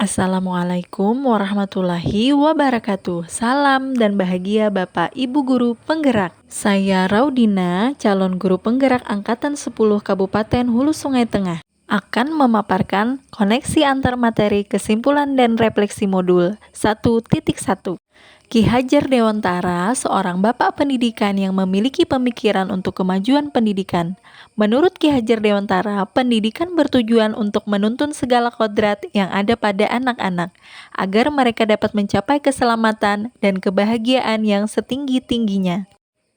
Assalamualaikum warahmatullahi wabarakatuh. Salam dan bahagia Bapak Ibu Guru Penggerak. Saya Raudina, calon guru penggerak Angkatan 10 Kabupaten Hulu Sungai Tengah, akan memaparkan koneksi antar materi kesimpulan dan refleksi modul 1.1. Ki Hajar Dewantara, seorang bapak pendidikan yang memiliki pemikiran untuk kemajuan pendidikan. Menurut Ki Hajar Dewantara, pendidikan bertujuan untuk menuntun segala kodrat yang ada pada anak-anak, agar mereka dapat mencapai keselamatan dan kebahagiaan yang setinggi-tingginya.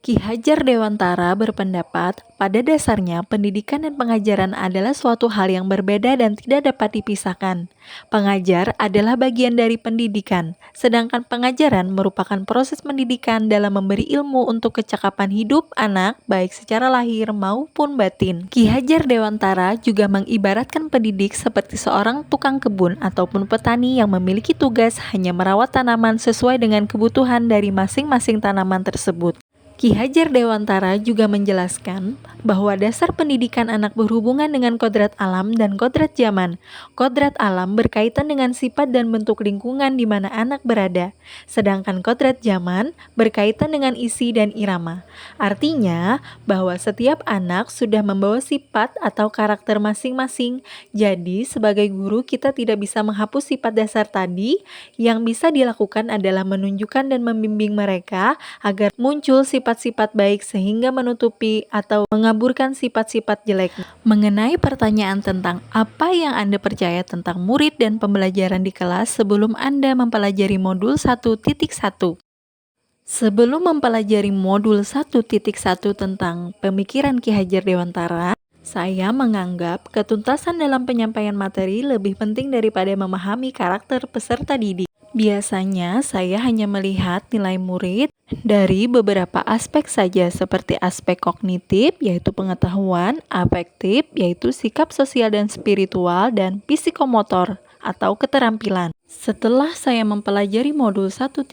Ki Hajar Dewantara berpendapat, pada dasarnya pendidikan dan pengajaran adalah suatu hal yang berbeda dan tidak dapat dipisahkan. Pengajar adalah bagian dari pendidikan, sedangkan pengajaran merupakan proses pendidikan dalam memberi ilmu untuk kecakapan hidup anak, baik secara lahir maupun batin. Ki Hajar Dewantara juga mengibaratkan pendidik seperti seorang tukang kebun ataupun petani yang memiliki tugas hanya merawat tanaman sesuai dengan kebutuhan dari masing-masing tanaman tersebut. Ki Hajar Dewantara juga menjelaskan bahwa dasar pendidikan anak berhubungan dengan kodrat alam dan kodrat zaman. Kodrat alam berkaitan dengan sifat dan bentuk lingkungan di mana anak berada, sedangkan kodrat zaman berkaitan dengan isi dan irama. Artinya bahwa setiap anak sudah membawa sifat atau karakter masing-masing. Jadi sebagai guru kita tidak bisa menghapus sifat dasar tadi. Yang bisa dilakukan adalah menunjukkan dan membimbing mereka agar muncul sifat-sifat baik sehingga menutupi atau mengaburkan sifat-sifat jelek. Mengenai pertanyaan tentang apa yang Anda percaya tentang murid dan pembelajaran di kelas sebelum Anda mempelajari modul 1.1. Sebelum mempelajari modul 1.1 tentang pemikiran Ki Hajar Dewantara, saya menganggap ketuntasan dalam penyampaian materi lebih penting daripada memahami karakter peserta didik. Biasanya saya hanya melihat nilai murid dari beberapa aspek saja, seperti aspek kognitif yaitu pengetahuan, afektif yaitu sikap sosial dan spiritual, dan psikomotor atau keterampilan. Setelah saya mempelajari modul 1.1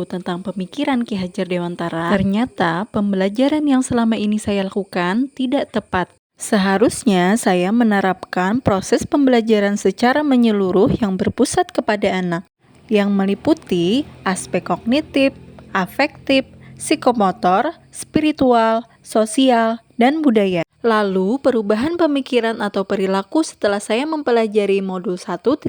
tentang pemikiran Ki Hajar Dewantara, ternyata pembelajaran yang selama ini saya lakukan tidak tepat. Seharusnya saya menerapkan proses pembelajaran secara menyeluruh yang berpusat kepada anak, yang meliputi aspek kognitif, afektif, psikomotor, spiritual, sosial, dan budaya. Lalu, perubahan pemikiran atau perilaku setelah saya mempelajari modul 1.1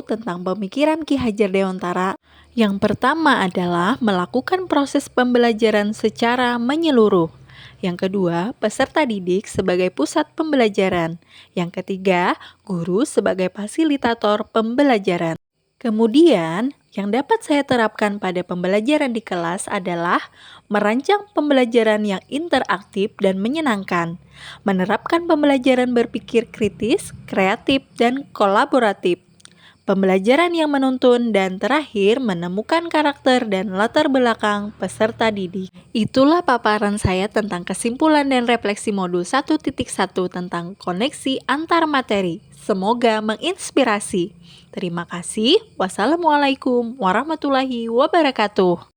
tentang pemikiran Ki Hajar Dewantara. Yang pertama adalah melakukan proses pembelajaran secara menyeluruh. Yang kedua, peserta didik sebagai pusat pembelajaran. Yang ketiga, guru sebagai fasilitator pembelajaran. Kemudian, yang dapat saya terapkan pada pembelajaran di kelas adalah merancang pembelajaran yang interaktif dan menyenangkan, menerapkan pembelajaran berpikir kritis, kreatif, dan kolaboratif, pembelajaran yang menuntun, dan terakhir menemukan karakter dan latar belakang peserta didik. Itulah paparan saya tentang kesimpulan dan refleksi modul 1.1 tentang koneksi antar materi. Semoga menginspirasi. Terima kasih. Wassalamualaikum warahmatullahi wabarakatuh.